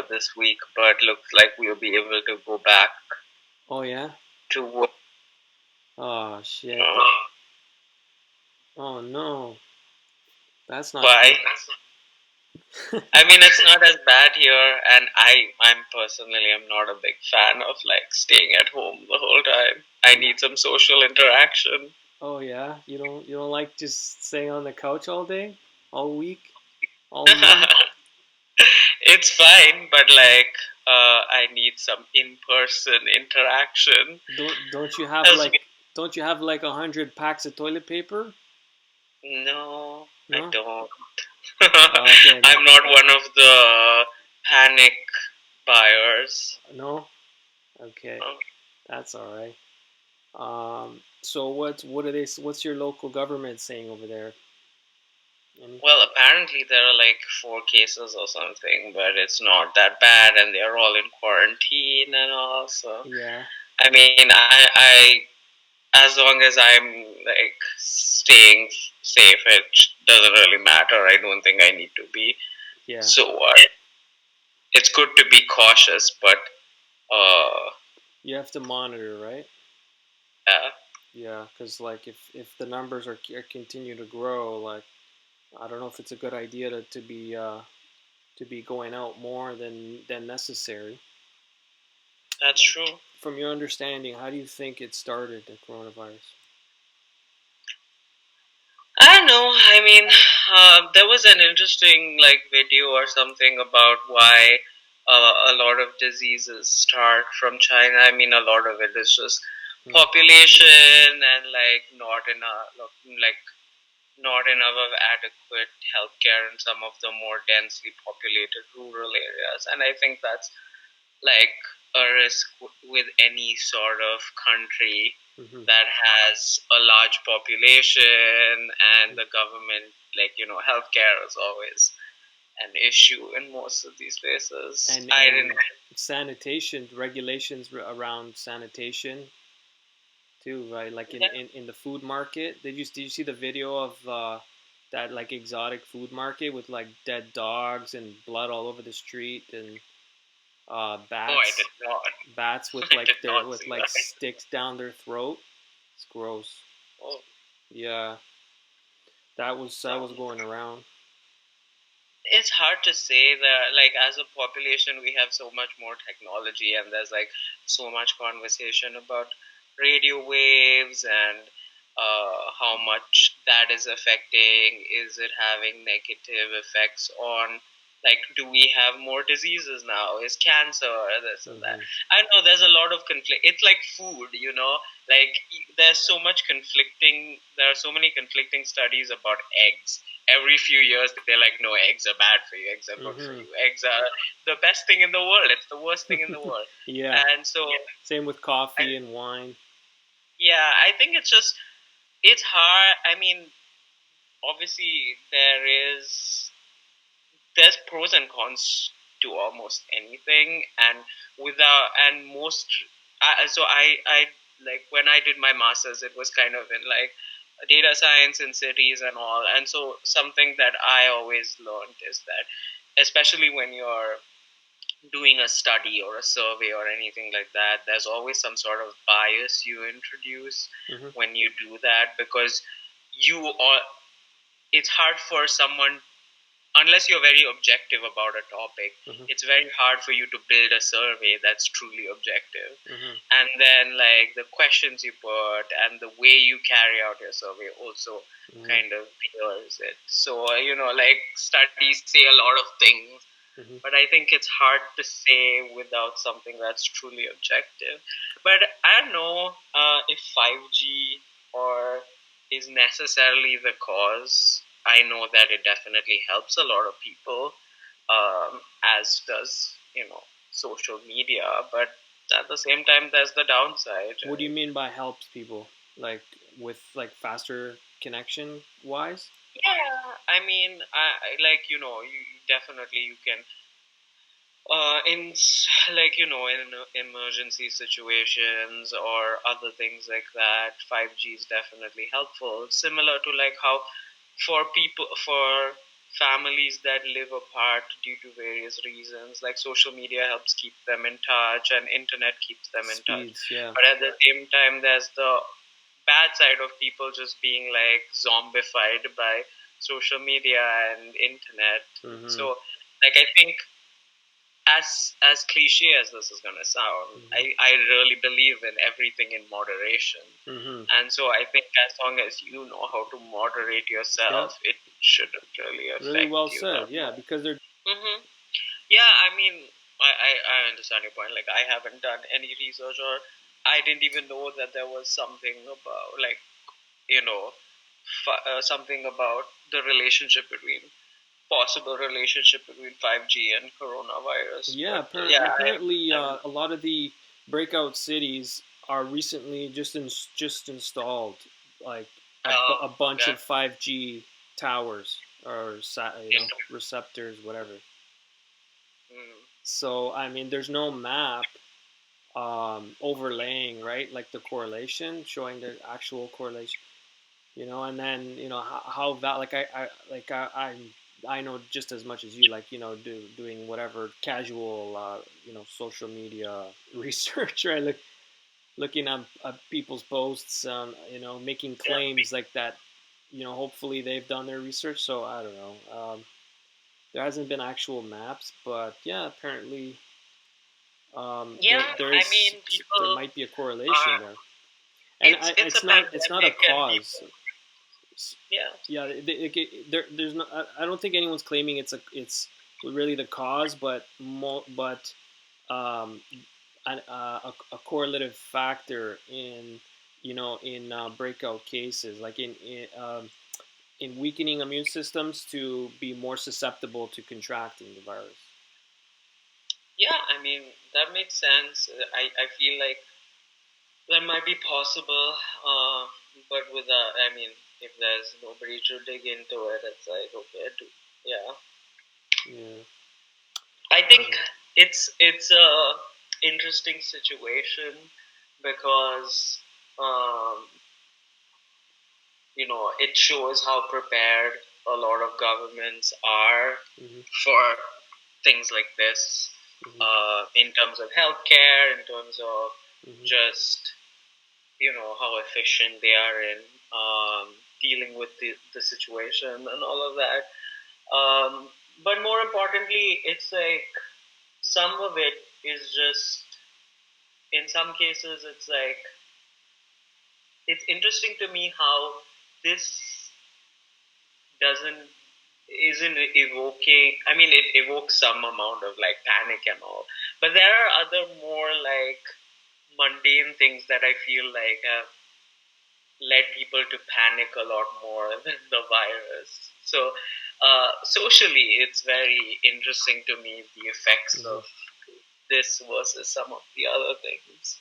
for this week, but looks like we'll be able to go back Oh yeah. to work. Oh shit. Oh no. That's not Why? good. I mean, it's not as bad here, and I'm personally, I'm not a big fan of like staying at home the whole time. I need some social interaction. Oh yeah. You don't like just staying on the couch all day, all week, all month. It's fine, but like, I need some in-person interaction. Don't you have As- like don't you have like 100 packs of toilet paper? No, I No. don't. Okay. I'm not one of the panic buyers. No. Okay. That's all right. So what are they? What's your local government saying over there? Any? Well, apparently there are like 4 cases or something, but it's not that bad, and they're all in quarantine and all. So, Yeah. I mean, as long as I'm like staying safe, it doesn't really matter. I don't think I need to be. Yeah. So, it's good to be cautious, but uh, You have to monitor, right? yeah, Yeah, because like if the numbers are continue to grow, like I don't know if it's a good idea to be going out more than necessary. that's Like, true. from your understanding, how do you think it started, the coronavirus? I don't know. I mean, there was an interesting like video or something about why a lot of diseases start from China. I mean, a lot of it is just Hmm. population and like not enough of adequate healthcare in some of the more densely populated rural areas, and I think that's like a risk with any sort of country Hmm. that has a large population, and Hmm. the government, like, healthcare is always an issue in most of these places. I And didn't. sanitation regulations around sanitation too, right? Like in the food market. Did you see the video of that like exotic food market with like dead dogs and blood all over the street and Oh, I did bats not. bats with I like did their not with see like that. sticks down their throat? It's gross. Oh, Yeah, that was going around. it's hard to say that, like, as a population we have so much more technology, and there's like so much conversation about radio waves and how much that is affecting. Is it having negative effects on, like, do we have more diseases now? Is cancer this and that? Hmm. I know there's a lot of conflict. It's like food, like there's so much conflicting. There are so many conflicting studies about eggs. Every few years they're like, no, eggs are bad for you, eggs are good for Hmm. you, eggs are the best thing in the world, it's the worst thing in the world. Yeah. And so Same with I, coffee and wine. yeah, I think it's hard. I mean, obviously there's pros and cons to almost anything, and without and most so I like, when I did my masters, it was kind of in like data science in cities and all, and so something that I always learned is that, especially when you're doing a study or a survey or anything like that, there's always some sort of bias you introduce Hmm. when you do that, because you all it's hard for someone, unless you're very objective about a topic, Hmm. it's very hard for you to build a survey that's truly objective. Hmm. And then, like, the questions you put and the way you carry out your survey also Hmm. kind of blurs it. So, like, studies say a lot of things, Hmm. but I think it's hard to say without something that's truly objective. But I don't know if 5G or is necessarily the cause. I know that it definitely helps a lot of people, as does, social media. But at the same time, there's the downside, What do you right? mean by helps people? Like with like faster connection wise? Yeah, I mean, like, you definitely you can like, in emergency situations or other things like that, 5G is definitely helpful, similar to like how for families that live apart due to various reasons. Like social media helps keep them in touch, and internet keeps them in touch. Speeds, yeah. But at the same time, there's the bad side of people just being like zombified by social media and internet. Mm-hmm. So, like, I think as cliche as this is gonna sound, I really believe in everything in moderation. And so I think as long as you know how to moderate yourself, it shouldn't really affect Really well you. said, yeah, because they're Yeah, I mean, I understand your point. Like, I haven't done any research, or I didn't even know that there was something about, like, you know, something about the relationship between possible relationship between 5G and coronavirus. Yeah, But, yeah, apparently a lot of the breakout cities are recently just installed like a bunch of 5G towers or receptors, whatever. So I mean, there's no map overlaying, right? Like the correlation, showing the actual correlation, and then how that I know just as much as you, like, doing whatever casual social media research, right? Looking at people's posts, making claims like that. Hopefully they've done their research. So I don't know. There hasn't been actual maps, but yeah, apparently there might be a correlation there, and it's not a cause. Yeah. There's no. I don't think anyone's claiming it's really the cause, but a correlative factor in breakout cases, like in weakening immune systems to be more susceptible to contracting the virus. Yeah, I mean, that makes sense. I feel like that might be possible, but I mean, if there's nobody to dig into it, it's like, okay, yeah. I think it's a interesting situation because it shows how prepared a lot of governments are for things like this, in terms of healthcare, in terms of just how efficient they are in dealing with the situation and all of that. But more importantly, it's like some of it is just, in some cases, it's like, it's interesting to me how this isn't evoking. I mean, it evokes some amount of like panic and all, but there are other more like mundane things that I feel like have led people to panic a lot more than the virus. So socially, it's very interesting to me, the effects of this versus some of the other things.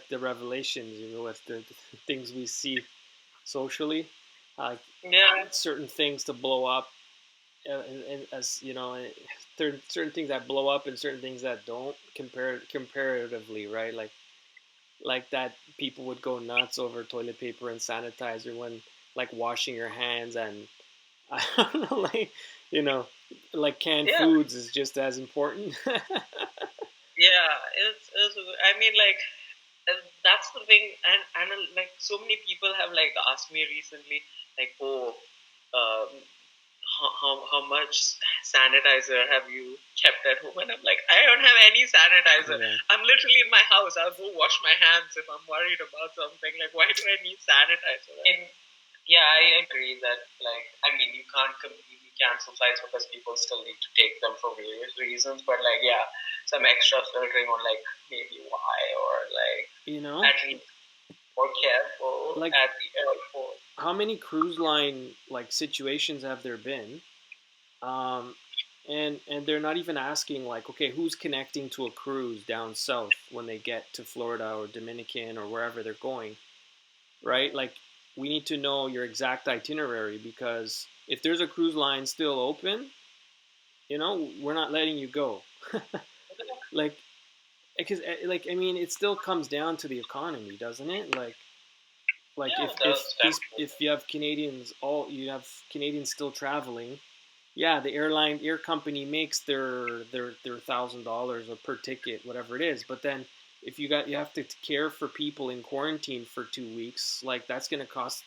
The revelations, with the things we see socially, certain things to blow up, and as certain things that blow up and certain things that don't, comparatively, right? Like that people would go nuts over toilet paper and sanitizer when, like, washing your hands, and I don't know, like canned foods is just as important. Yeah, it's I mean, like, that's the thing, and like, so many people have like asked me recently, like, oh, how much sanitizer have you kept at home? And I'm like, I don't have any sanitizer. Yeah. I'm literally in my house. I'll go wash my hands if I'm worried about something. Like, why do I need sanitizer? And yeah, I agree that, like, I mean, you can't completely cancel flights because people still need to take them for various reasons. But like, yeah, some extra filtering on, like, maybe why, or like, at least more careful, like, at the airport. How many cruise line like situations have there been? And they're not even asking, like, okay, who's connecting to a cruise down south when they get to Florida or Dominican or wherever they're going, right? Like, we need to know your exact itinerary, because if there's a cruise line still open, we're not letting you go. Because I mean, it still comes down to the economy, doesn't it? Like, if you have Canadians still traveling, yeah, the air company makes their $1,000 or per ticket, whatever it is. But then if you have to care for people in quarantine for 2 weeks, like that's going to cost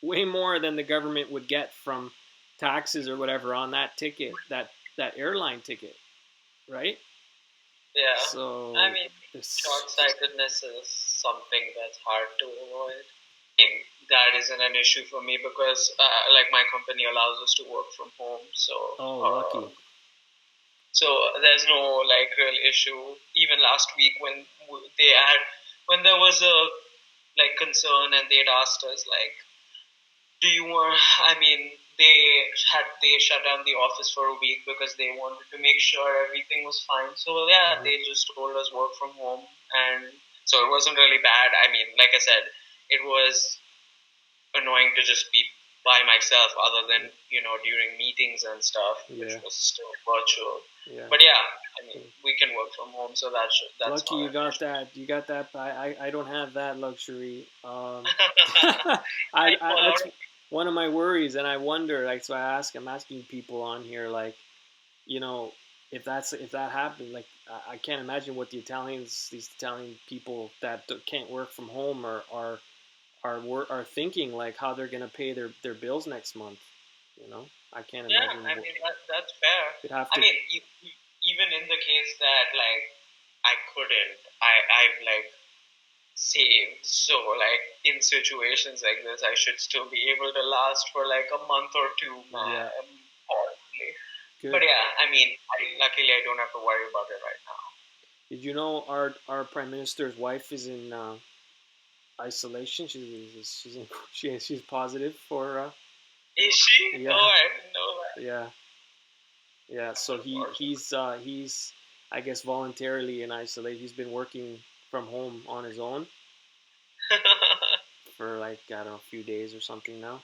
way more than the government would get from taxes or whatever on that ticket, that airline ticket, right? Yeah. I So mean, this, short-sightedness is something that's hard to avoid. That isn't an issue for me because, like, my company allows us to work from home, oh, uh, lucky. so there's no like real issue. Even last week when they had, when there was a like concern and they'd asked us like, do you want? I mean, they shut down the office for a week because they wanted to make sure everything was fine. So yeah, Mhm. they just told us work from home, and so it wasn't really bad. I mean, like I said, it was annoying to just be by myself other than during meetings and stuff, which Yeah, was still virtual. yeah. But yeah, I mean we can work from home, so that's Lucky not you an got issue. that. You got that. I don't have that luxury. I I know a lot that's of one of my worries, and I wonder. Like, so I'm asking people on here, like, you know, if that happened, like, I can't imagine what these Italian people that can't work from home are thinking, like how they're gonna pay their bills next month. You know, I can't yeah. imagine I what mean that's fair. you'd have I to. mean even in the case that like I couldn't, I've like saved, so like in situations like this I should still be able to last for like a month or two, Yeah, possibly. But good. yeah, I mean, luckily I don't have to worry about it right now. Did you know our prime minister's wife is in isolation? She's positive for Is she? yeah, Oh, I didn't know that. yeah, yeah. That's So unfortunate. he's I guess voluntarily in isolation. He's been working from home on his own for like, I don't know, a few days or something now.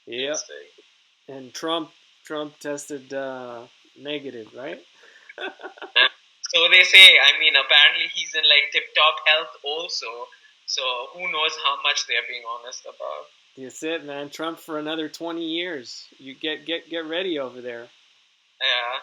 Yep. Interesting. And Trump tested negative, right? Yeah. So they say. I mean, apparently he's in like tip-top health also. So who knows how much they're being honest about? That's it, man. Trump for another 20 years. You get ready over there. Yeah.